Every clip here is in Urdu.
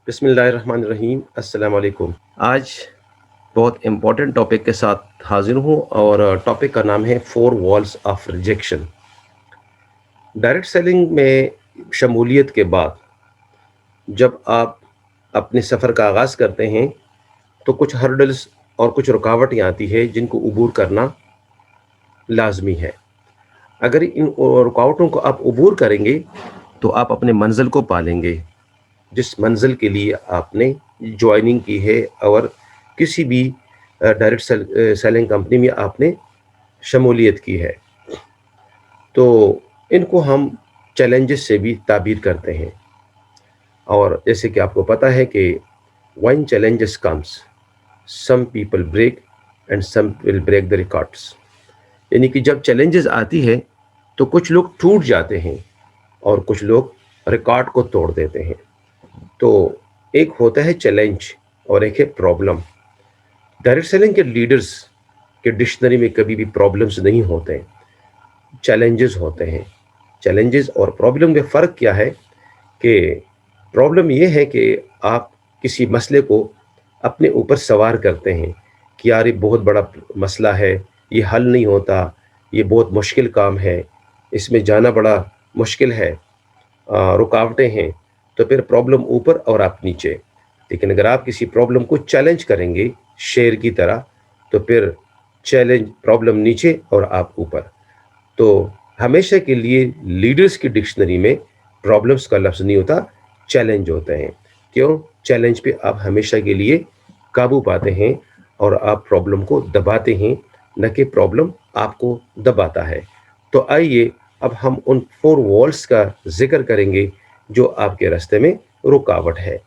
بسم اللہ الرحمن الرحیم، السلام علیکم۔ آج بہت امپورٹنٹ ٹاپک کے ساتھ حاضر ہوں اور ٹاپک کا نام ہے 4 والls آف ریجیکشن۔ ڈائریکٹ سیلنگ میں شمولیت کے بعد جب آپ اپنے سفر کا آغاز کرتے ہیں تو کچھ ہرڈلز اور کچھ رکاوٹیں آتی ہے جن کو عبور کرنا لازمی ہے۔ اگر ان رکاوٹوں کو آپ عبور کریں گے تو آپ اپنے منزل کو پالیں گے، جس منزل کے لیے آپ نے جوائننگ کی ہے اور کسی بھی ڈائریکٹ سیلنگ کمپنی میں آپ نے شمولیت کی ہے۔ تو ان کو ہم چیلنجز سے بھی تعبیر کرتے ہیں، اور جیسے کہ آپ کو پتہ ہے کہ when challenges comes some people break and some will break the records، یعنی کہ جب چیلنجز آتی ہے تو کچھ لوگ ٹوٹ جاتے ہیں اور کچھ لوگ ریکارڈ کو توڑ دیتے ہیں۔ تو ایک ہوتا ہے چیلنج اور ایک ہے پرابلم۔ ڈائریکٹ سیلنگ کے لیڈرز کے ڈکشنری میں کبھی بھی پرابلمز نہیں ہوتے، چیلنجز ہوتے ہیں۔ چیلنجز اور پرابلم میں فرق کیا ہے کہ پرابلم یہ ہے کہ آپ کسی مسئلے کو اپنے اوپر سوار کرتے ہیں کہ یار یہ بہت بڑا مسئلہ ہے، یہ حل نہیں ہوتا، یہ بہت مشکل کام ہے، اس میں جانا بڑا مشکل ہے، رکاوٹیں ہیں، تو پھر پرابلم اوپر اور آپ نیچے۔ لیکن اگر آپ کسی پرابلم کو چیلنج کریں گے شیر کی طرح تو پھر چیلنج پرابلم نیچے اور آپ اوپر۔ تو ہمیشہ کے لیے لیڈرز کی ڈکشنری میں پرابلمز کا لفظ نہیں ہوتا، چیلنج ہوتے ہیں۔ کیوں؟ چیلنج پہ آپ ہمیشہ کے لیے قابو پاتے ہیں اور آپ پرابلم کو دباتے ہیں، نہ کہ پرابلم آپ کو دباتا ہے۔ تو آئیے اب ہم ان 4 والls کا ذکر کریں گے جو آپ کے راستے میں رکاوٹ ہے۔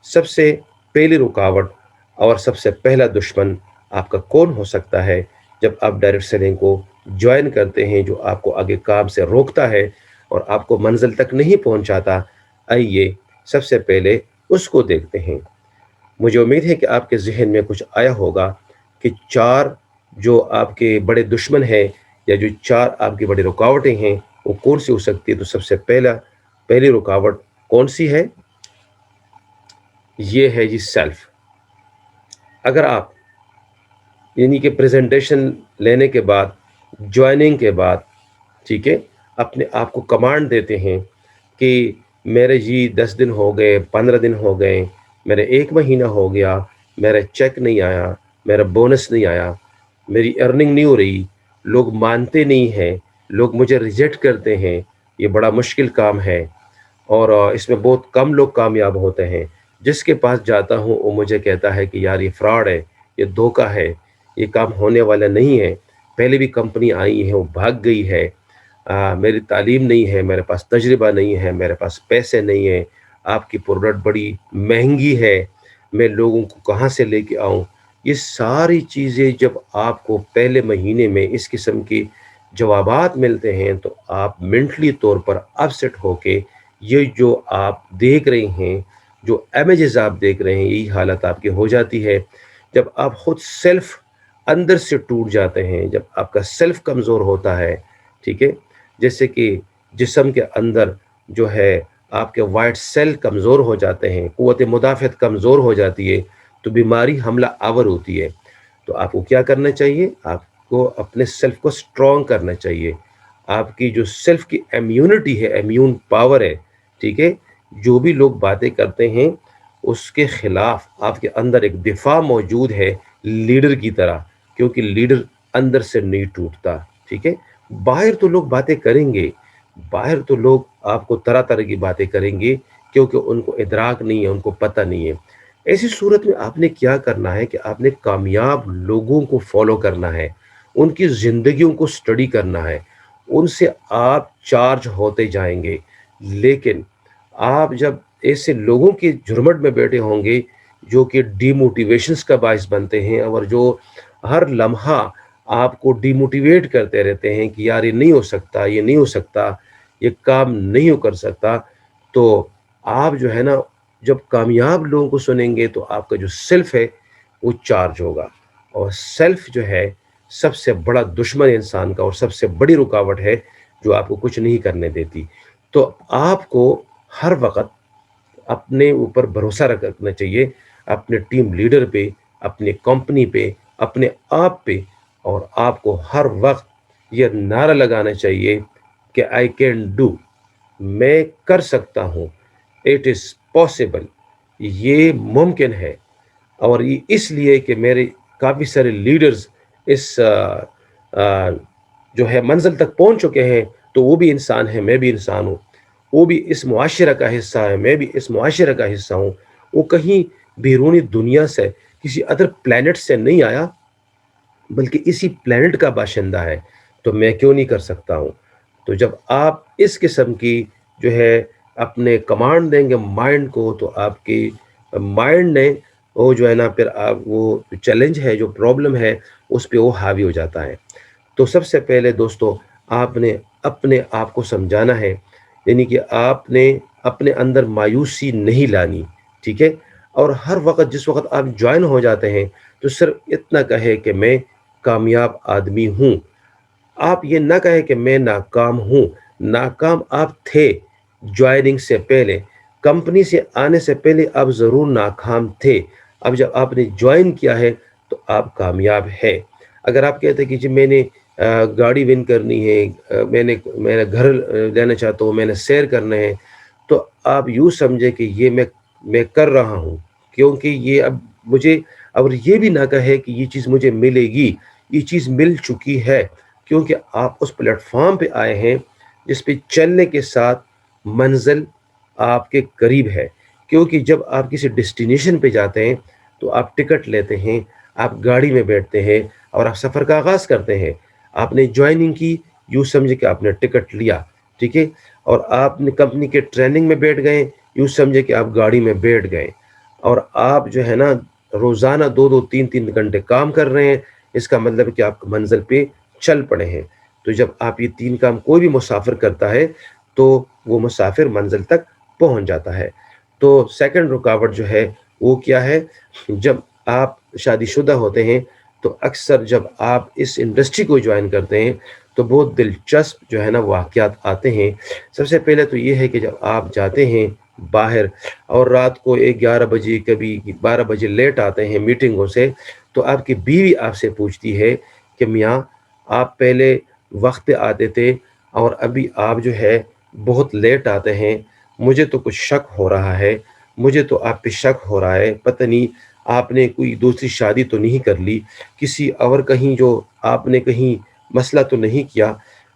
سب سے پہلی رکاوٹ اور سب سے پہلا دشمن آپ کا کون ہو سکتا ہے جب آپ ڈائریکٹ سیلنگ کو جوائن کرتے ہیں، جو آپ کو آگے کام سے روکتا ہے اور آپ کو منزل تک نہیں پہنچاتا؟ آئیے سب سے پہلے اس کو دیکھتے ہیں۔ مجھے امید ہے کہ آپ کے ذہن میں کچھ آیا ہوگا کہ 4 جو آپ کے بڑے دشمن ہیں یا جو 4 آپ کی بڑی رکاوٹیں ہیں وہ کون سی ہو سکتی ہے۔ تو سب سے پہلی رکاوٹ کون سی ہے؟ یہ ہے جی سیلف۔ اگر آپ یعنی کہ پریزنٹیشن لینے کے بعد، جوائننگ کے بعد، ٹھیک ہے، اپنے آپ کو کمانڈ دیتے ہیں کہ میرے جی 10 دن ہو گئے، 15 دن ہو گئے، میرے 1 مہینہ ہو گیا، میرا چیک نہیں آیا، میرا بونس نہیں آیا، میری ارننگ نہیں ہو رہی، لوگ مانتے نہیں ہیں، لوگ مجھے ریجیکٹ کرتے ہیں، یہ بڑا مشکل کام ہے اور اس میں بہت کم لوگ کامیاب ہوتے ہیں۔ جس کے پاس جاتا ہوں وہ مجھے کہتا ہے کہ یار یہ فراڈ ہے، یہ دھوکہ ہے، یہ کام ہونے والا نہیں ہے، پہلے بھی کمپنی آئی ہے وہ بھاگ گئی ہے، میری تعلیم نہیں ہے، میرے پاس تجربہ نہیں ہے، میرے پاس پیسے نہیں ہیں، آپ کی پروڈکٹ بڑی مہنگی ہے، میں لوگوں کو کہاں سے لے کے آؤں؟ یہ ساری چیزیں جب آپ کو پہلے مہینے میں اس قسم کی جوابات ملتے ہیں تو آپ منٹلی طور پر اپسیٹ ہو کے یہ جو آپ دیکھ رہے ہیں، جو امیجز آپ دیکھ رہے ہیں، یہی حالت آپ کی ہو جاتی ہے۔ جب آپ خود سیلف اندر سے ٹوٹ جاتے ہیں، جب آپ کا سیلف کمزور ہوتا ہے، ٹھیک ہے، جیسے کہ جسم کے اندر جو ہے آپ کے وائٹ سیل کمزور ہو جاتے ہیں، قوت مدافعت کمزور ہو جاتی ہے، تو بیماری حملہ آور ہوتی ہے۔ تو آپ کو کیا کرنا چاہیے؟ آپ کو اپنے سیلف کو سٹرونگ کرنا چاہیے۔ آپ کی جو سیلف کی امیونٹی ہے، امیون پاور ہے، ٹھیک ہے، جو بھی لوگ باتیں کرتے ہیں اس کے خلاف آپ کے اندر ایک دفاع موجود ہے لیڈر کی طرح، کیونکہ لیڈر اندر سے نہیں ٹوٹتا، ٹھیک ہے۔ باہر تو لوگ باتیں کریں گے، باہر تو لوگ آپ کو طرح طرح کی باتیں کریں گے کیونکہ ان کو ادراک نہیں ہے، ان کو پتہ نہیں ہے۔ ایسی صورت میں آپ نے کیا کرنا ہے کہ آپ نے کامیاب لوگوں کو فالو کرنا ہے، ان کی زندگیوں کو سٹڈی کرنا ہے، ان سے آپ چارج ہوتے جائیں گے۔ لیکن آپ جب ایسے لوگوں کے جھرمٹ میں بیٹھے ہوں گے جو کہ ڈی موٹیویشنز کا باعث بنتے ہیں اور جو ہر لمحہ آپ کو ڈی موٹیویٹ کرتے رہتے ہیں کہ یار یہ نہیں ہو سکتا، یہ نہیں ہو سکتا، یہ کام نہیں ہو کر سکتا، تو آپ جو ہے نا جب کامیاب لوگوں کو سنیں گے تو آپ کا جو سیلف ہے وہ چارج ہوگا۔ اور سیلف جو ہے سب سے بڑا دشمن انسان کا اور سب سے بڑی رکاوٹ ہے جو آپ کو کچھ نہیں کرنے دیتی۔ تو آپ کو ہر وقت اپنے اوپر بھروسہ رکھنا چاہیے، اپنے ٹیم لیڈر پہ، اپنے کمپنی پہ، اپنے آپ پہ، اور آپ کو ہر وقت یہ نعرہ لگانا چاہیے کہ آئی کین ڈو، میں کر سکتا ہوں، اٹ از پاسبل، یہ ممکن ہے۔ اور یہ اس لیے کہ میرے کافی سارے لیڈرز اس جو ہے منزل تک پہنچ چکے ہیں، تو وہ بھی انسان ہیں، میں بھی انسان ہوں، وہ بھی اس معاشرہ کا حصہ ہے، میں بھی اس معاشرہ کا حصہ ہوں۔ وہ کہیں بیرونی دنیا سے، کسی ادر پلانٹ سے نہیں آیا، بلکہ اسی پلانٹ کا باشندہ ہے، تو میں کیوں نہیں کر سکتا ہوں؟ تو جب آپ اس قسم کی جو ہے اپنے کمانڈ دیں گے مائنڈ کو، تو آپ کی مائنڈ نے وہ جو ہے نا پھر آپ وہ چیلنج ہے، جو پرابلم ہے، اس پہ وہ حاوی ہو جاتا ہے۔ تو سب سے پہلے دوستو، آپ نے اپنے آپ کو سمجھانا ہے، یعنی کہ آپ نے اپنے اندر مایوسی نہیں لانی، ٹھیک ہے؟ اور ہر وقت جس وقت آپ جوائن ہو جاتے ہیں، تو صرف اتنا کہے کہ میں کامیاب آدمی ہوں۔ آپ یہ نہ کہیں کہ میں ناکام ہوں۔ ناکام آپ تھے جوائننگ سے پہلے، کمپنی سے آنے سے پہلے آپ ضرور ناکام تھے۔ اب جب آپ نے جوائن کیا ہے تو آپ کامیاب ہے۔ اگر آپ کہتے ہیں کہ جی میں نے گاڑی ون کرنی ہے، میں نے گھر لینا چاہتا ہوں، میں نے سیر کرنا ہے، تو آپ یوں سمجھے کہ یہ میں کر رہا ہوں، کیونکہ یہ اب مجھے، اور یہ بھی نہ کہے کہ یہ چیز مجھے ملے گی، یہ چیز مل چکی ہے، کیونکہ آپ اس پلیٹ فارم پہ آئے ہیں جس پہ چلنے کے ساتھ منزل آپ کے قریب ہے۔ کیونکہ جب آپ کسی ڈیسٹینیشن پہ جاتے ہیں تو آپ ٹکٹ لیتے ہیں، آپ گاڑی میں بیٹھتے ہیں اور آپ سفر کا آغاز کرتے ہیں۔ آپ نے جوائننگ کی، یوں سمجھے کہ آپ نے ٹکٹ لیا، ٹھیک ہے؟ اور آپ نے کمپنی کے ٹریننگ میں بیٹھ گئے، یوں سمجھے کہ آپ گاڑی میں بیٹھ گئے، اور آپ جو ہے نا روزانہ 2 2 3 3 گھنٹے کام کر رہے ہیں۔ اس کا مطلب ہے کہ آپ منزل پہ چل پڑے ہیں۔ تو جب آپ یہ 3 کام کوئی بھی مسافر کرتا ہے تو وہ مسافر منزل تک پہنچ جاتا ہے۔ تو سیکنڈ رکاوٹ جو ہے وہ کیا ہے؟ جب آپ شادی شدہ ہوتے ہیں تو اکثر جب آپ اس انڈسٹری کو جوائن کرتے ہیں تو بہت دلچسپ جو ہے نا واقعات آتے ہیں۔ سب سے پہلے تو یہ ہے کہ جب آپ جاتے ہیں باہر اور رات کو 11 بجے، کبھی 12 بجے لیٹ آتے ہیں میٹنگوں سے، تو آپ کی بیوی آپ سے پوچھتی ہے کہ میاں، آپ پہلے وقت پہ آتے تھے اور ابھی آپ جو ہے بہت لیٹ آتے ہیں، مجھے تو کچھ شک ہو رہا ہے، مجھے تو آپ پہ شک ہو رہا ہے، پتہ نہیں آپ نے کوئی دوسری شادی تو نہیں کر لی، کسی اور کہیں جو آپ نے کہیں مسئلہ تو نہیں کیا؟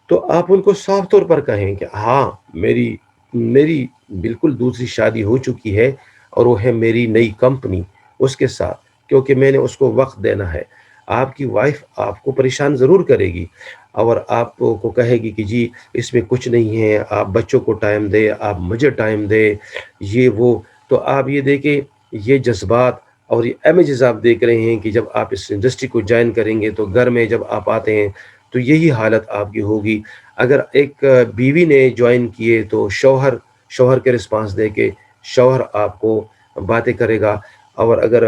تو آپ ان کو صاف طور پر کہیں کہ ہاں، میری بالکل دوسری شادی ہو چکی ہے، اور وہ ہے میری نئی کمپنی، اس کے ساتھ، کیونکہ میں نے اس کو وقت دینا ہے۔ آپ کی وائف آپ کو پریشان ضرور کرے گی اور آپ کو کہے گی کہ جی اس میں کچھ نہیں ہے، آپ بچوں کو ٹائم دے، آپ مجھے ٹائم دے، یہ وہ۔ تو آپ یہ دیکھیں، یہ جذبات اور یہ امیجز آپ دیکھ رہے ہیں کہ جب آپ اس انڈسٹری کو جوائن کریں گے تو گھر میں جب آپ آتے ہیں تو یہی حالت آپ کی ہوگی۔ اگر ایک بیوی نے جوائن کیے تو شوہر کے رسپانس دے کے شوہر آپ کو باتیں کرے گا، اور اگر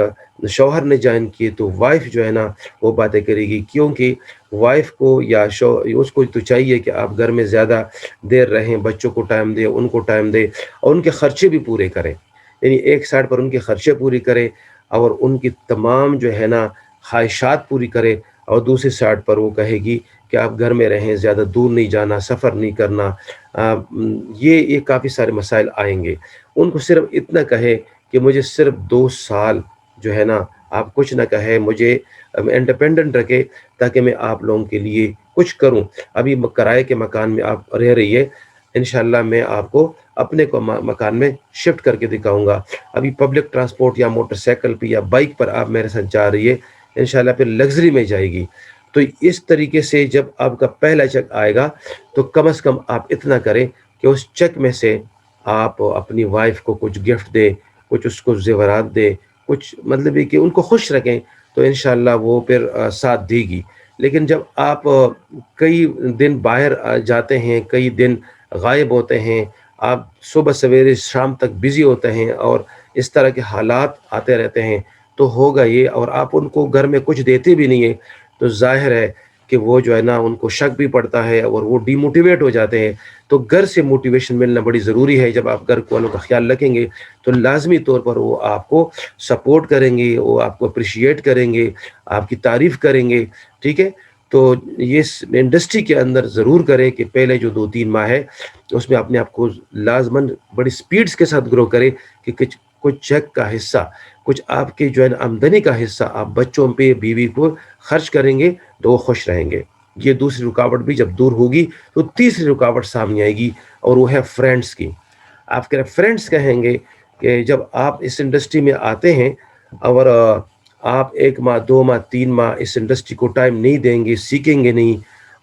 شوہر نے جوائن کیے تو وائف جو ہے نا وہ باتیں کرے گی، کیونکہ وائف کو یا اس کو تو چاہیے کہ آپ گھر میں زیادہ دیر رہیں، بچوں کو ٹائم دے، ان کو ٹائم دے، اور ان کے خرچے بھی پورے کریں، یعنی ایک سائڈ پر ان کے خرچے پوری کرے اور ان کی تمام جو ہے نا خواہشات پوری کرے، اور دوسری سائڈ پر وہ کہے گی کہ آپ گھر میں رہیں، زیادہ دور نہیں جانا، سفر نہیں کرنا۔ یہ کافی سارے مسائل آئیں گے۔ ان کو صرف اتنا کہے کہ مجھے صرف 2 سال جو ہے نا، آپ کچھ نہ کہے، مجھے انڈیپینڈنٹ رکھے تاکہ میں آپ لوگوں کے لیے کچھ کروں۔ ابھی کرائے کے مکان میں آپ رہ رہی ہے، انشاءاللہ میں آپ کو اپنے کو مکان میں شفٹ کر کے دکھاؤں گا۔ ابھی پبلک ٹرانسپورٹ یا موٹر سائیکل پہ یا بائک پر آپ میرے ساتھ جا رہی ہے، انشاءاللہ پھر لگژری میں جائے گی۔ تو اس طریقے سے جب آپ کا پہلا چیک آئے گا تو کم از کم آپ اتنا کریں کہ اس چیک میں سے آپ اپنی وائف کو کچھ گفٹ دیں، کچھ اس کو زیورات دیں، کچھ مطلب ہے کہ ان کو خوش رکھیں، تو انشاءاللہ وہ پھر ساتھ دے گی۔ لیکن جب آپ کئی دن باہر جاتے ہیں، کئی دن غائب ہوتے ہیں، آپ صبح سویرے شام تک بزی ہوتے ہیں اور اس طرح کے حالات آتے رہتے ہیں، تو ہوگا یہ، اور آپ ان کو گھر میں کچھ دیتے بھی نہیں ہیں، تو ظاہر ہے کہ وہ جو ہے نا ان کو شک بھی پڑتا ہے اور وہ ڈی موٹیویٹ ہو جاتے ہیں. تو گھر سے موٹیویشن ملنا بڑی ضروری ہے. جب آپ گھر والوں کا خیال رکھیں گے تو لازمی طور پر وہ آپ کو سپورٹ کریں گے, وہ آپ کو اپریشیٹ کریں گے, آپ کی تعریف کریں گے. ٹھیک ہے, تو یہ انڈسٹری کے اندر ضرور کریں کہ پہلے جو 2-3 ماہ ہے اس میں اپنے آپ کو لازماً بڑی سپیڈز کے ساتھ گرو کرے کہ کچھ چیک کا حصہ, کچھ آپ کے جو ہے آمدنی کا حصہ آپ بچوں پہ, بیوی کو خرچ کریں گے تو وہ خوش رہیں گے. یہ دوسری رکاوٹ بھی جب دور ہوگی تو تیسری رکاوٹ سامنے آئے گی, اور وہ ہے فرینڈس کی. آپ کے فرینڈس کہیں گے کہ جب آپ اس انڈسٹری میں آتے ہیں اور آپ 1 ماہ 2 ماہ 3 ماہ اس انڈسٹری کو ٹائم نہیں دیں گے, سیکھیں گے نہیں,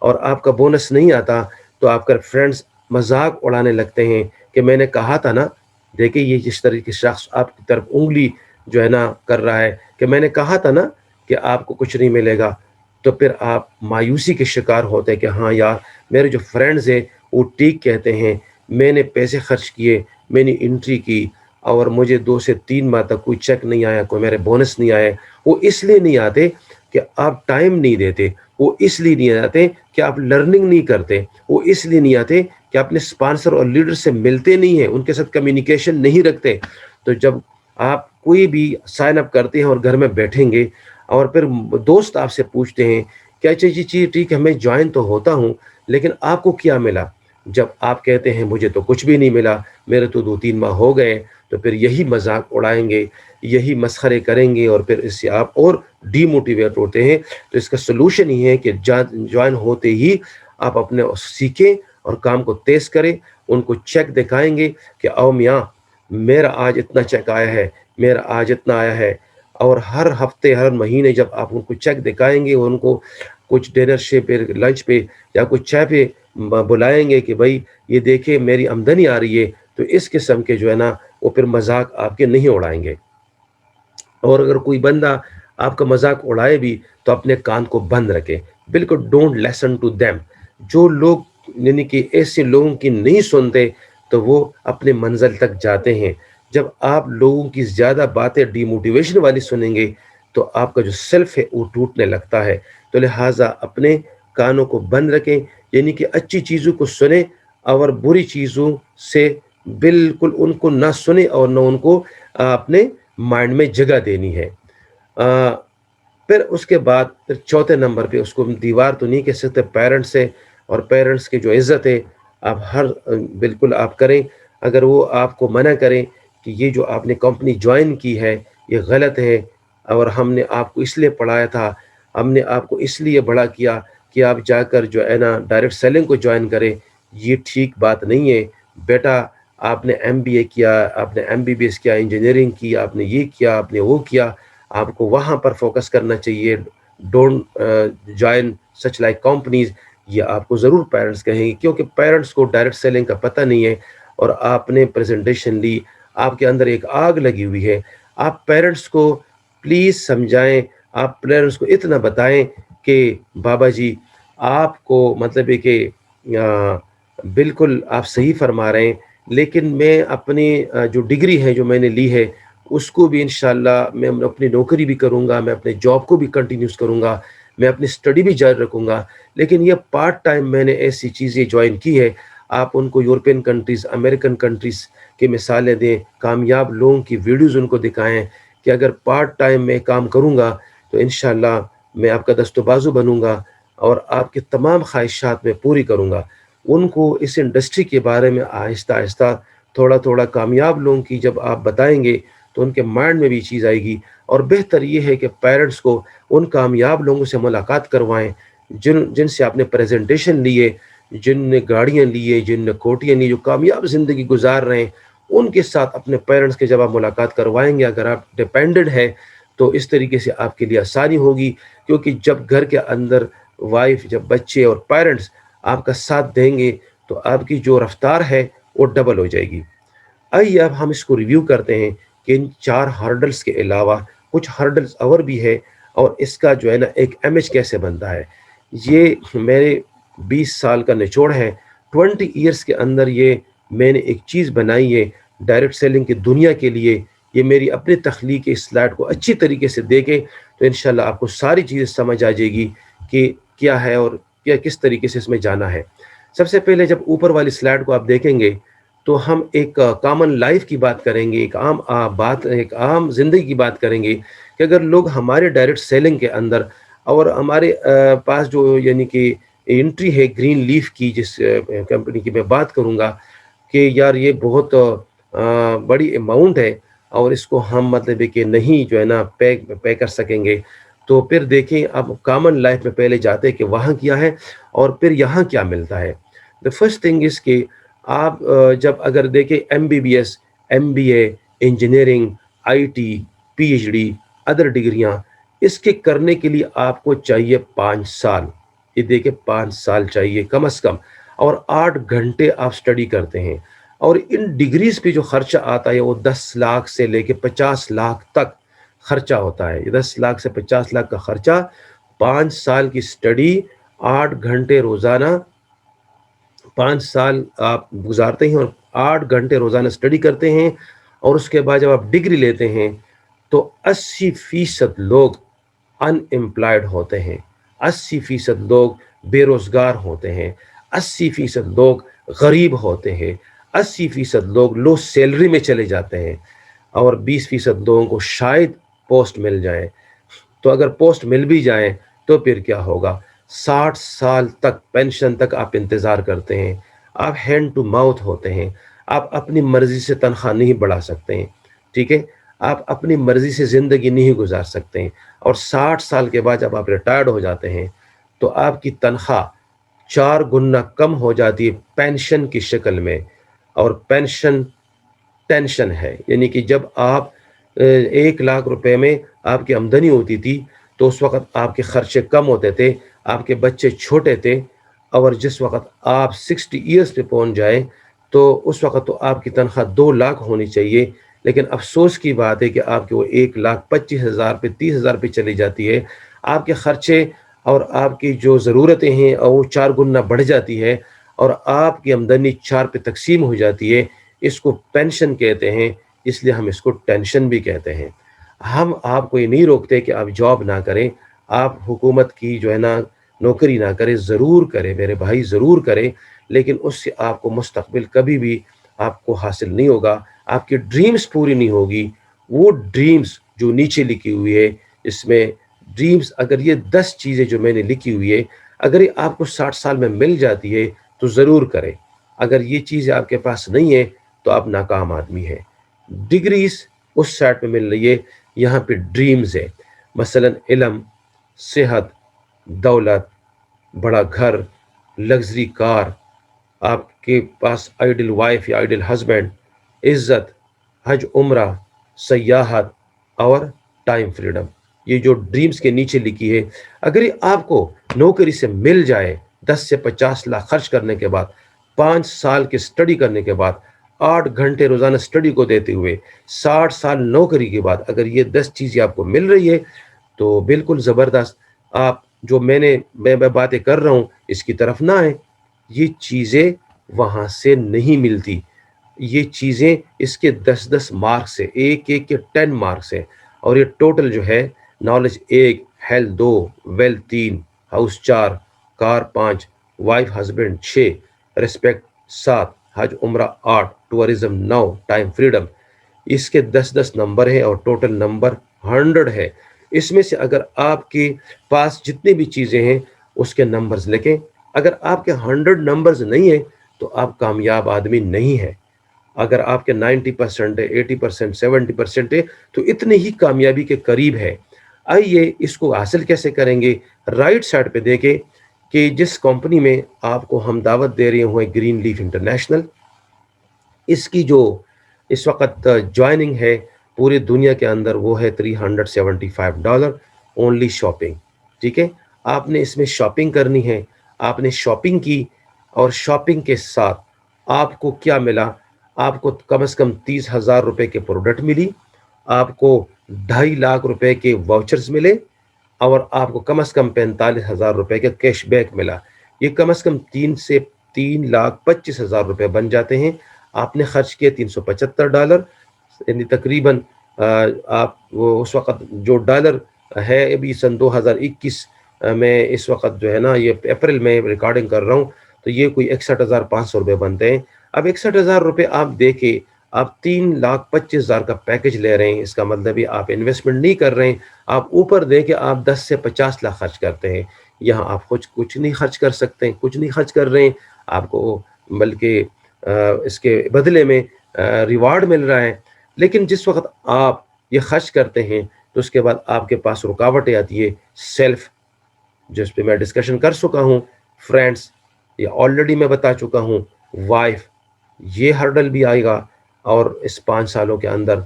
اور آپ کا بونس نہیں آتا, تو آپ کا فرینڈس مذاق اڑانے لگتے ہیں کہ میں نے کہا تھا نا, دیکھیں یہ جس طرح کے شخص آپ کی طرف انگلی جو ہے نا کر رہا ہے کہ میں نے کہا تھا نا کہ آپ کو کچھ نہیں ملے گا. تو پھر آپ مایوسی کے شکار ہوتے ہیں کہ ہاں یار میرے جو فرینڈز ہیں وہ ٹھیک کہتے ہیں, میں نے پیسے خرچ کیے, میں نے انٹری کی, اور مجھے 2 سے 3 ماہ تک کوئی چیک نہیں آیا, کوئی میرے بونس نہیں آئے. وہ اس لیے نہیں آتے کہ آپ ٹائم نہیں دیتے, وہ اس لیے نہیں آتے کہ آپ لرننگ نہیں کرتے, وہ اس لیے نہیں آتے کہ اپنے اسپانسر اور لیڈر سے ملتے نہیں ہیں, ان کے ساتھ کمیونیکیشن نہیں رکھتے. تو جب آپ کوئی بھی سائن اپ کرتے ہیں اور گھر میں بیٹھیں گے اور پھر دوست آپ سے پوچھتے ہیں کہ اچھا جی چیز ٹھیک ہے میں جوائن تو ہوتا ہوں لیکن آپ کو کیا ملا, جب آپ کہتے ہیں مجھے تو کچھ بھی نہیں ملا, میرے تو 2-3 ماہ ہو گئے, تو پھر یہی مذاق اڑائیں گے, یہی مسخرے کریں گے, اور پھر اس سے آپ اور ڈی موٹیویٹ ہوتے ہیں. تو اس کا سلوشن یہ ہے کہ جوائن ہوتے ہی آپ اپنے سیکھیں اور کام کو تیز کریں. ان کو چیک دکھائیں گے کہ او میاں میرا آج اتنا چیک آیا ہے, میرا آج اتنا آیا ہے. اور ہر ہفتے ہر مہینے جب آپ ان کو چیک دکھائیں گے, ان کو کچھ ڈنر پہ, لنچ پہ یا کچھ چائے پہ بلائیں گے کہ بھائی یہ دیکھیں میری آمدنی آ رہی ہے, تو اس قسم کے جو ہے نا وہ پھر مذاق آپ کے نہیں اڑائیں گے. اور اگر کوئی بندہ آپ کا مذاق اڑائے بھی تو اپنے کان کو بند رکھے, بالکل ڈونٹ لیسن ٹو دیم. جو لوگ یعنی کہ ایسے لوگوں کی نہیں سنتے تو وہ اپنے منزل تک جاتے ہیں. جب آپ لوگوں کی زیادہ باتیں ڈی موٹیویشن والی سنیں گے تو آپ کا جو سیلف ہے وہ ٹوٹنے لگتا ہے. تو لہٰذا اپنے کانوں کو بند رکھیں, یعنی کہ اچھی چیزوں کو سنیں اور بری چیزوں سے بالکل ان کو نہ سنیں اور نہ ان کو اپنے مائنڈ میں جگہ دینی ہے. پھر اس کے بعد پھر چوتھے نمبر پہ اس کو دیوار تو نہیں کہہ سکتے, پیرنٹس ہے, اور پیرنٹس کی جو عزت ہے آپ بالکل آپ کریں. اگر وہ آپ کو منع کریں کہ یہ جو آپ نے کمپنی جوائن کی ہے یہ غلط ہے, اور ہم نے آپ کو اس لیے پڑھایا تھا, ہم نے آپ کو اس لیے بڑا کیا کہ آپ جا کر جو ہے نا ڈائریکٹ سیلنگ کو جوائن کریں, یہ ٹھیک بات نہیں ہے. بیٹا آپ نے MBA کیا, آپ نے MBBS کیا, انجینئرنگ کی, آپ نے یہ کیا, آپ نے وہ کیا, آپ کو وہاں پر فوکس کرنا چاہیے. Don't join such like companies. یہ آپ کو ضرور پیرنٹس کہیں گے, کیونکہ پیرنٹس کو ڈائریکٹ سیلنگ کا پتہ نہیں ہے, اور آپ نے پریزنٹیشن لی, آپ کے اندر ایک آگ لگی ہوئی ہے. آپ پیرنٹس کو پلیز سمجھائیں, آپ پیرنٹس کو اتنا بتائیں کہ بابا جی آپ کو مطلب ہے کہ بالکل آپ صحیح فرما رہے ہیں, لیکن میں اپنی جو ڈگری ہے جو میں نے لی ہے اس کو بھی انشاءاللہ میں اپنی نوکری بھی کروں گا, میں اپنے جاب کو بھی کنٹینیوز کروں گا, میں اپنی اسٹڈی بھی جاری رکھوں گا, لیکن یہ پارٹ ٹائم میں نے ایسی چیزیں جوائن کی ہے. آپ ان کو یورپین کنٹریز, امریکن کنٹریز کی مثالیں دیں, کامیاب لوگوں کی ویڈیوز ان کو دکھائیں کہ اگر پارٹ ٹائم میں کام کروں گا تو انشاءاللہ میں آپ کا دست و بازو بنوں گا اور آپ کی تمام خواہشات میں پوری کروں گا. ان کو اس انڈسٹری کے بارے میں آہستہ آہستہ تھوڑا تھوڑا کامیاب لوگوں کی جب آپ بتائیں گے تو ان کے مائنڈ میں بھی چیز آئے گی. اور بہتر یہ ہے کہ پیرنٹس کو ان کامیاب لوگوں سے ملاقات کروائیں جن سے آپ نے پریزنٹیشن لیے, جن نے گاڑیاں لیے, جن نے کوٹیاں لی, جو کامیاب زندگی گزار رہے ہیں, ان کے ساتھ اپنے پیرنٹس کے جب آپ ملاقات کروائیں گے, اگر آپ ڈیپینڈڈ ہے تو اس طریقے سے آپ کے لیے آسانی ہوگی. کیونکہ جب گھر کے اندر وائف, جب بچے اور پیرنٹس آپ کا ساتھ دیں گے تو آپ کی جو رفتار ہے وہ ڈبل ہو جائے گی. آئیے اب ہم اس کو ریویو کرتے ہیں کہ ان 4 ہرڈلز کے علاوہ کچھ ہرڈلز اور بھی ہے, اور اس کا جو ہے نا ایک امیج کیسے بنتا ہے. یہ میرے 20 سال کا نچوڑ ہے, 20 ایئرس کے اندر یہ میں نے ایک چیز بنائی ہے ڈائریکٹ سیلنگ کی دنیا کے لیے. یہ میری اپنی تخلیق اس سلائڈ کو اچھی طریقے سے دیکھیں تو انشاءاللہ آپ کو ساری چیزیں سمجھ آ جائے گی کہ کیا ہے اور کس طریقے سے اس میں جانا ہے. سب سے پہلے جب اوپر والی سلائڈ کو آپ دیکھیں گے تو ہم ایک کامن لائف کی بات کریں گے، ایک عام زندگی کی بات کریں گے کہ اگر لوگ ہمارے ڈائریکٹ سیلنگ کے اندر اور ہمارے پاس جو یعنی کہ انٹری ہے گرین لیف کی، جس کمپنی کی میں بات کروں گا کہ یار یہ بہت بڑی اماؤنٹ ہے اور اس کو ہم مطلب ہے کہ نہیں جو ہے نا پے کر سکیں گے، تو پھر دیکھیں اب کامن لائف میں پہلے جاتے کہ وہاں کیا ہے اور پھر یہاں کیا ملتا ہے. دا فرسٹ تھنگ از کہ آپ جب اگر دیکھیں MBBS، MBA، engineering, IT، PhD، other ڈگریاں، اس کے کرنے کے لیے آپ کو چاہیے 5 سال. یہ دیکھیں 5 سال چاہیے کم از کم، اور 8 گھنٹے آپ سٹڈی کرتے ہیں. اور ان ڈگریز پہ جو خرچہ آتا ہے وہ 10 لاکھ سے لے کے 50 لاکھ تک خرچہ ہوتا ہے. یہ 10 لاکھ سے 50 لاکھ کا خرچہ 5 سال کی سٹڈی، 8 گھنٹے روزانہ، 5 سال آپ گزارتے ہیں اور 8 گھنٹے روزانہ سٹڈی کرتے ہیں. اور اس کے بعد جب آپ ڈگری لیتے ہیں تو 80% لوگ ان امپلائڈ ہوتے ہیں، 80% لوگ بے روزگار ہوتے ہیں، 80% لوگ غریب ہوتے ہیں، 80% لوگ لو سیلری میں چلے جاتے ہیں، اور 20% لوگوں کو شاید پوسٹ مل جائے. تو اگر پوسٹ مل بھی جائیں تو پھر کیا ہوگا؟ 60 سال تک پینشن تک آپ انتظار کرتے ہیں، آپ ہینڈ ٹو ماؤتھ ہوتے ہیں، آپ اپنی مرضی سے تنخواہ نہیں بڑھا سکتے ہیں. ٹھیک ہے، آپ اپنی مرضی سے زندگی نہیں گزار سکتے ہیں. اور 60 سال کے بعد جب آپ ریٹائرڈ ہو جاتے ہیں تو آپ کی تنخواہ 4 گنا کم ہو جاتی ہے پینشن کی شکل میں. اور پینشن ٹینشن ہے، یعنی کہ جب آپ 1 لاکھ روپے میں آپ کی آمدنی ہوتی تھی تو اس وقت آپ کے خرچے کم ہوتے تھے، آپ کے بچے چھوٹے تھے. اور جس وقت آپ 60 ایئرس پہ پہنچ جائیں تو اس وقت تو آپ کی تنخواہ 2 لاکھ ہونی چاہیے. لیکن افسوس کی بات ہے کہ آپ کے وہ 1,25,000 پہ 30,000 پہ چلی جاتی ہے. آپ کے خرچے اور آپ کی جو ضرورتیں ہیں وہ 4 گنا بڑھ جاتی ہے، اور آپ کی آمدنی 4 پہ تقسیم ہو جاتی ہے. اس کو پینشن کہتے ہیں، اس لیے ہم اس کو ٹینشن بھی کہتے ہیں. ہم آپ کو یہ نہیں روکتے کہ آپ جاب نہ کریں، آپ حکومت کی جو ہے نا نوکری نہ کریں، ضرور کریں میرے بھائی، ضرور کریں. لیکن اس سے آپ کو مستقبل کبھی بھی آپ کو حاصل نہیں ہوگا، آپ کی ڈریمز پوری نہیں ہوگی. وہ ڈریمز جو نیچے لکھی ہوئی ہے، اس میں ڈریمز، اگر یہ 10 چیزیں جو میں نے لکھی ہوئی ہے، اگر یہ آپ کو 60 سال میں مل جاتی ہے تو ضرور کریں. اگر یہ چیزیں آپ کے پاس نہیں ہے تو آپ ناکام آدمی ہیں. ڈگریز اس سائٹ پہ مل رہی ہے، یہاں پہ ڈریمز ہے. مثلا علم، صحت، دولت، بڑا گھر، لگژری کار، آپ کے پاس آئیڈل وائف یا آئیڈل ہسبینڈ، عزت، حج عمرہ، سیاحت اور ٹائم فریڈم. یہ جو ڈریمز کے نیچے لکھی ہے، اگر یہ آپ کو نوکری سے مل جائے 10 سے 50 لاکھ خرچ کرنے کے بعد، 5 سال کے سٹڈی کرنے کے بعد، 8 گھنٹے روزانہ سٹڈی کو دیتے ہوئے، 60 سال نوکری کے بعد اگر یہ 10 چیزیں آپ کو مل رہی ہے تو بالکل زبردست. آپ جو میں باتیں کر رہا ہوں اس کی طرف نہ آئیں. یہ چیزیں وہاں سے نہیں ملتی. یہ چیزیں اس کے 10 10 مارکس ہے، ایک ایک کے 10 مارکس ہے. اور یہ ٹوٹل جو ہے، نالج 1، ہیلتھ 2، ویلتھ 3، ہاؤس 4، کار 5، وائف ہسبینڈ 6، ریسپیکٹ 7، حج عمرہ 8، ٹورزم 9، ٹائم فریڈم. اس کے 10 10 نمبر ہیں اور ٹوٹل نمبر 100 ہے. اس میں سے اگر آپ کے پاس جتنی بھی چیزیں ہیں اس کے نمبرز لکھیں. اگر آپ کے 100 نمبرز نہیں ہیں تو آپ کامیاب آدمی نہیں ہیں. اگر آپ کے 90% ہے، 80%، 70% ہے تو اتنے ہی کامیابی کے قریب ہے. آئیے اس کو حاصل کیسے کریں گے؟ رائٹ سائڈ پہ دیکھیں کہ جس کمپنی میں آپ کو ہم دعوت دے رہے ہوئے، گرین لیف انٹرنیشنل، اس کی جو اس وقت جوائننگ ہے پوری دنیا کے اندر وہ ہے $375 اونلی شاپنگ. ٹھیک ہے، آپ نے اس میں شاپنگ کرنی ہے. آپ نے شاپنگ کی اور شاپنگ کے ساتھ آپ کو کیا ملا؟ آپ کو کم از کم 30,000 روپے کے پروڈکٹ ملی، آپ کو 2.5 لاکھ روپے کے واؤچرز ملے، اور آپ کو کم از کم 45,000 روپے کا کیش بیک ملا. یہ کم از کم 3,25,000 روپے بن جاتے ہیں. آپ نے خرچ کیے $375، یعنی تقریباً آپ وہ اس وقت جو ڈالر ہے ابھی سن 2021 میں اس وقت جو ہے نا یہ اپریل میں ریکارڈنگ کر رہا ہوں تو یہ کوئی 61,500 روپے بنتے ہیں. اب 61,000 روپے آپ دے کے آپ 3,25,000 کا پیکج لے رہے ہیں. اس کا مطلب یہ آپ انویسٹمنٹ نہیں کر رہے ہیں, آپ اوپر دے کے آپ 10 سے 50 لاکھ خرچ کرتے ہیں. یہاں آپ کچھ نہیں خرچ کر سکتے ہیں, کچھ نہیں خرچ کر رہے ہیں آپ کو, بلکہ اس کے بدلے میں ریوارڈ مل رہا ہے. لیکن جس وقت آپ یہ خرچ کرتے ہیں تو اس کے بعد آپ کے پاس رکاوٹیں آتی ہے. سیلف, جس پہ میں ڈسکشن کر چکا ہوں, فرینڈس یہ آلریڈی میں بتا چکا ہوں, وائف یہ ہرڈل بھی آئے گا, اور اس 5 سالوں کے اندر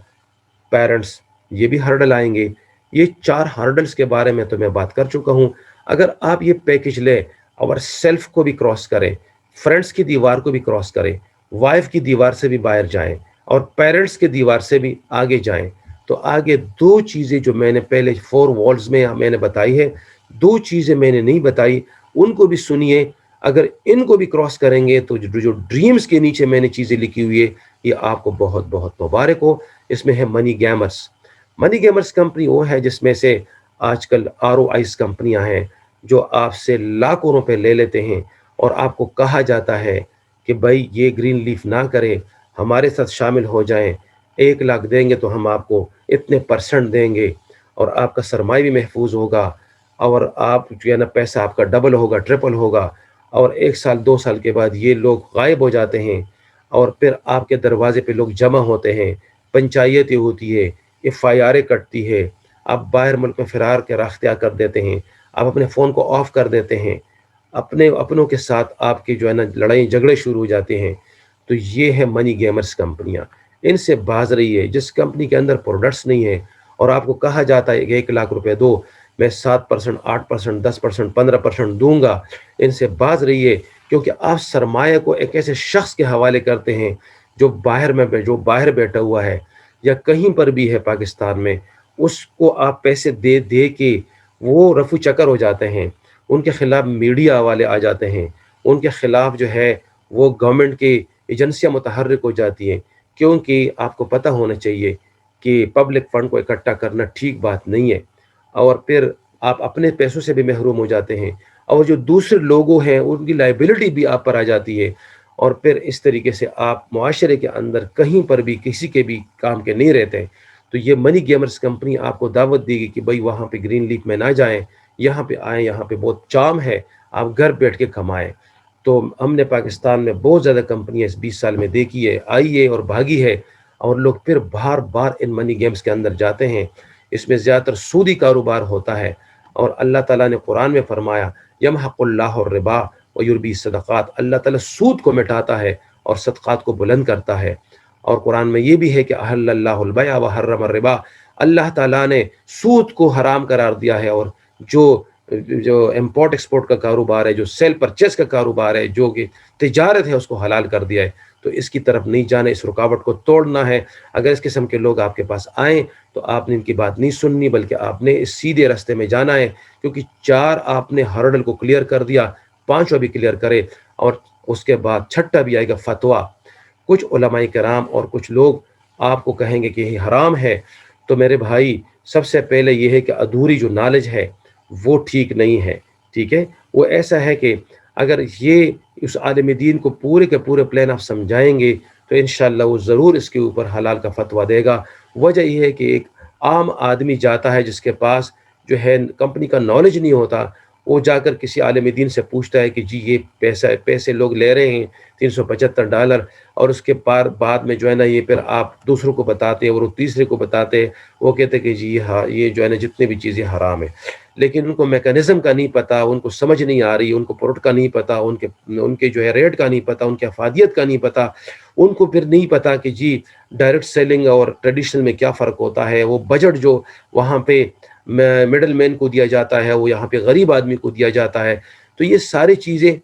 پیرنٹس یہ بھی ہرڈل آئیں گے. یہ 4 ہرڈلس کے بارے میں تو میں بات کر چکا ہوں. اگر آپ یہ پیکج لیں اور سیلف کو بھی کراس کریں, فرینڈس کی دیوار کو بھی کراس کریں, وائف کی دیوار سے بھی باہر جائیں اور پیرنٹس کی دیوار سے بھی آگے جائیں, تو آگے 2 چیزیں جو میں نے پہلے 4 والز میں نے بتائی ہے, 2 چیزیں میں نے نہیں بتائی, ان کو بھی سنیے. اگر ان کو بھی کراس کریں گے تو جو ڈریمز کے نیچے میں نے چیزیں لکھی ہوئی ہے, یہ آپ کو بہت بہت مبارک ہو. اس میں ہے منی گیمرز. منی گیمرز کمپنی وہ ہے جس میں سے آج کل ROIs کمپنیاں ہیں جو آپ سے لاکھوں روپے لے لیتے ہیں, اور آپ کو کہا جاتا ہے کہ بھائی یہ گرین لیف نہ کریں, ہمارے ساتھ شامل ہو جائیں, 1 لاکھ دیں گے تو ہم آپ کو اتنے % دیں گے, اور آپ کا سرمایہ بھی محفوظ ہوگا, اور آپ جو ہے نا پیسہ آپ کا ڈبل ہوگا, ٹرپل ہوگا. اور 1 سال 2 سال کے بعد یہ لوگ غائب ہو جاتے ہیں, اور پھر آپ کے دروازے پہ لوگ جمع ہوتے ہیں, پنچایتیں ہوتی ہے, FIRیں کٹتی ہے, آپ باہر ملک میں فرار کے راختہ کر دیتے ہیں, آپ اپنے فون کو آف کر دیتے ہیں, اپنوں کے ساتھ آپ کی جو ہے نا لڑائی جھگڑے شروع ہو جاتے ہیں. تو یہ ہے منی گیمرز کمپنیاں. ان سے باز رہی ہے. جس کمپنی کے اندر پروڈکٹس نہیں ہے اور آپ کو کہا جاتا ہے کہ 1 لاکھ روپے دو, میں 7%, 8%, 10%, 15% دوں گا, ان سے باز رہی ہے. کیونکہ آپ سرمایہ کو ایک ایسے شخص کے حوالے کرتے ہیں جو باہر بیٹھا ہوا ہے یا کہیں پر بھی ہے پاکستان میں. اس کو آپ پیسے دے دے کے وہ رفو چکر ہو جاتے ہیں, ان کے خلاف میڈیا والے آ جاتے ہیں, ان کے خلاف جو ہے وہ گورنمنٹ کی ایجنسیاں متحرک ہو جاتی ہیں. کیونکہ آپ کو پتہ ہونا چاہیے کہ پبلک فنڈ کو اکٹھا کرنا ٹھیک بات نہیں ہے, اور پھر آپ اپنے پیسوں سے بھی محروم ہو جاتے ہیں, اور جو دوسرے لوگوں ہیں ان کی لائبلٹی بھی آپ پر آ جاتی ہے, اور پھر اس طریقے سے آپ معاشرے کے اندر کہیں پر بھی کسی کے بھی کام کے نہیں رہتے. تو یہ منی گیمرز کمپنی آپ کو دعوت دے گی کہ بھائی وہاں پہ گرین لیف میں نہ جائیں, یہاں پہ آئیں, یہاں پہ بہت چام ہے, آپ گھر بیٹھ کے کمائیں. تو ہم نے پاکستان میں بہت زیادہ کمپنیاں اس 20 سال میں دیکھی ہے, آئی ہے اور بھاگی ہے, اور لوگ پھر بار بار ان منی گیمز کے اندر جاتے ہیں. اس میں زیادہ تر سودی کاروبار ہوتا ہے, اور اللہ تعالیٰ نے قرآن میں فرمایا یمحق اللہ الربا ویربی الصدقات, اللہ تعالیٰ سود کو مٹاتا ہے اور صدقات کو بلند کرتا ہے. اور قرآن میں یہ بھی ہے کہ احل اللہ البیع وحرم الربا, اللہ تعالیٰ نے سود کو حرام قرار دیا ہے, اور جو امپورٹ ایکسپورٹ کا کاروبار ہے, جو سیل پرچیز کا کاروبار ہے, جو کہ تجارت ہے, اس کو حلال کر دیا ہے. تو اس کی طرف نہیں جانا, اس رکاوٹ کو توڑنا ہے. اگر اس قسم کے لوگ آپ کے پاس آئیں تو آپ نے ان کی بات نہیں سننی, بلکہ آپ نے اس سیدھے راستے میں جانا ہے. کیونکہ 4 آپ نے ہرڈل کو کلیئر کر دیا, 5واں بھی کلیئر کرے, اور اس کے بعد 6واں بھی آئے گا فتویٰ. کچھ علماء کرام اور کچھ لوگ آپ کو کہیں گے کہ یہ حرام ہے. تو میرے بھائی, سب سے پہلے یہ ہے کہ ادھوری جو نالج ہے وہ ٹھیک نہیں ہے. ٹھیک ہے, وہ ایسا ہے کہ اگر یہ اس عالم دین کو پورے کے پورے پلان آپ سمجھائیں گے تو انشاءاللہ وہ ضرور اس کے اوپر حلال کا فتویٰ دے گا. وجہ یہ ہے کہ ایک عام آدمی جاتا ہے جس کے پاس جو ہے کمپنی کا نالج نہیں ہوتا, وہ جا کر کسی عالم دین سے پوچھتا ہے کہ جی یہ پیسے لوگ لے رہے ہیں $375, اور اس کے بعد میں جو ہے نا یہ پھر آپ دوسروں کو بتاتے ہیں اور وہ تیسرے کو بتاتے ہیں, وہ کہتے ہیں کہ جی ہاں یہ جو ہے نا جتنے بھی چیزیں حرام ہیں. لیکن ان کو میکانزم کا نہیں پتا, ان کو سمجھ نہیں آ رہی, ان کو پروڈکٹ کا نہیں پتا, ان کے جو ہے ریٹ کا نہیں پتا, ان کے افادیت کا نہیں پتا, ان کو پھر نہیں پتا کہ جی ڈائریکٹ سیلنگ اور ٹریڈیشنل میں کیا فرق ہوتا ہے. وہ بجٹ جو وہاں پہ مڈل مین کو دیا جاتا ہے وہ یہاں پہ غریب آدمی کو دیا جاتا ہے. تو یہ ساری چیزیں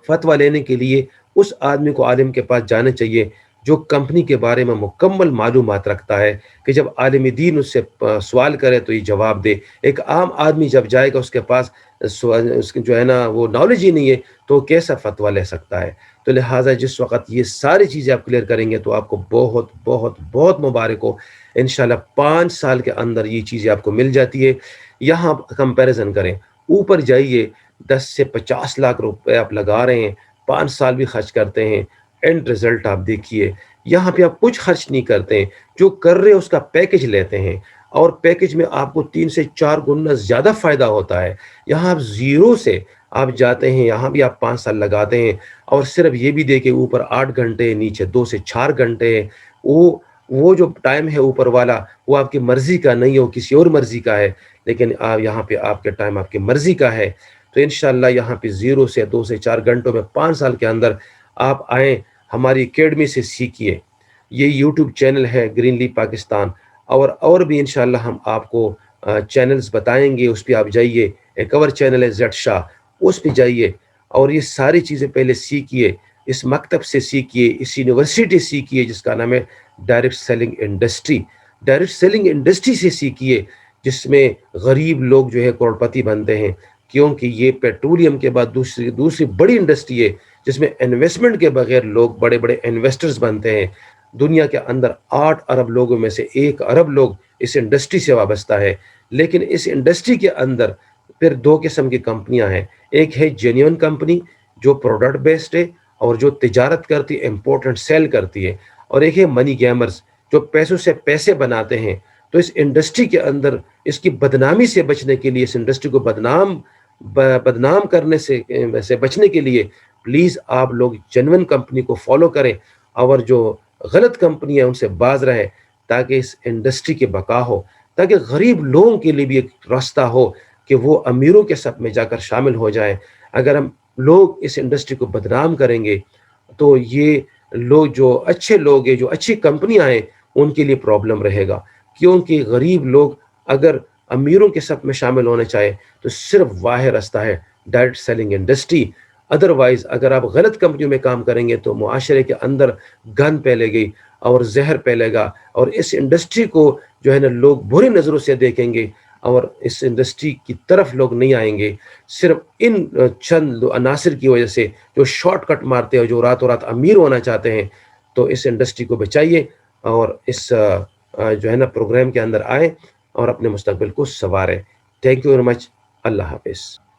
فتویٰ لینے کے لیے اس آدمی کو عالم کے پاس جانا چاہیے جو کمپنی کے بارے میں مکمل معلومات رکھتا ہے, کہ جب عالم دین اس سے سوال کرے تو یہ جواب دے. ایک عام آدمی جب جائے گا اس کے پاس اس جو ہے نا وہ نالج ہی نہیں ہے, تو کیسا فتویٰ لے سکتا ہے. تو لہٰذا جس وقت یہ ساری چیزیں آپ کلیئر کریں گے تو آپ کو بہت بہت بہت مبارک ہو. انشاءاللہ 5 سال کے اندر یہ چیزیں آپ کو مل جاتی ہے. یہاں کمپیریزن کریں, اوپر جائیے, 10 سے 50 لاکھ روپے آپ لگا رہے ہیں, 5 سال بھی خرچ کرتے ہیں, اینڈ رزلٹ آپ دیکھیے. یہاں پہ آپ کچھ خرچ نہیں کرتے ہیں, جو کر رہے ہیں اس کا پیکج لیتے ہیں, اور پیکج میں آپ کو 3 سے 4 گنا زیادہ فائدہ ہوتا ہے. یہاں آپ زیرو سے آپ جاتے ہیں, یہاں بھی آپ 5 سال لگاتے ہیں, اور صرف یہ بھی دیکھیں اوپر 8 گھنٹے, نیچے 2 سے 4 گھنٹے. وہ جو ٹائم ہے اوپر والا وہ آپ کی مرضی کا نہیں ہے, وہ کسی اور مرضی کا ہے, لیکن یہاں پہ آپ کے ٹائم آپ کی مرضی کا ہے. تو انشاءاللہ یہاں پہ 0 سے 2 سے 4 گھنٹوں میں 5 سال کے اندر آپ آئیں, ہماری اکیڈمی سے سیکھیے. یہ یوٹیوب چینل ہے گرین لیف پاکستان, اور بھی انشاءاللہ ہم آپ کو چینلز بتائیں گے. اس پہ آپ جائیے, ایک اور چینل ہے زیڈ شاہ, اس پہ جائیے اور یہ ساری چیزیں پہلے سیکھیے. اس مکتب سے سیکھیے, اس یونیورسٹی سیکھیے جس کا نام ہے direct selling industry. Direct selling industry سے سیکھیے جس میں غریب لوگ جو ہے کروڑپتی بنتے ہیں, کیونکہ یہ پیٹرولیم کے بعد دوسری بڑی انڈسٹری ہے جس میں انویسٹمنٹ کے بغیر لوگ بڑے بڑے انویسٹرز بنتے ہیں. دنیا کے اندر 8 ارب لوگوں میں سے 1 ارب لوگ اس انڈسٹری سے وابستہ ہے. لیکن اس انڈسٹری کے اندر پھر 2 قسم کی کمپنیاں ہیں. ایک ہے جینیون کمپنی جو پروڈکٹ بیسڈ ہے اور جو تجارت کرتی ہے, امپورٹ اینڈ سیل کرتی ہے, اور ایک ہے منی گیمرز جو پیسوں سے پیسے بناتے ہیں. تو اس انڈسٹری کے اندر اس کی بدنامی سے بچنے کے لیے, اس انڈسٹری کو بدنام کرنے سے بچنے کے لیے پلیز آپ لوگ جینون کمپنی کو فالو کریں, اور جو غلط کمپنی ہے ان سے باز رہیں, تاکہ اس انڈسٹری کی بقا ہو, تاکہ غریب لوگوں کے لیے بھی ایک راستہ ہو کہ وہ امیروں کے صف میں جا کر شامل ہو جائیں. اگر ہم لوگ اس انڈسٹری کو بدنام کریں گے تو یہ لوگ جو اچھے لوگ ہیں, جو اچھی کمپنیاں ہیں, ان کے لیے پرابلم رہے گا. کیونکہ غریب لوگ اگر امیروں کے صف میں شامل ہونا چاہے تو صرف واحد راستہ ہے ڈائریکٹ سیلنگ انڈسٹری. ادروائز اگر آپ غلط کمپنیوں میں کام کریں گے تو معاشرے کے اندر گند پھیلے گی اور زہر پھیلے گا, اور اس انڈسٹری کو جو ہے نا لوگ بری نظروں سے دیکھیں گے, اور اس انڈسٹری کی طرف لوگ نہیں آئیں گے. صرف ان چند عناصر کی وجہ سے جو شارٹ کٹ مارتے ہیں, جو راتوں رات امیر ہونا چاہتے ہیں. تو اس انڈسٹری کو بچائیے اور اس جو ہے نا پروگرام کے اندر آئیں اور اپنے مستقبل کو سنواریں. Thank you very much. اللہ حافظ.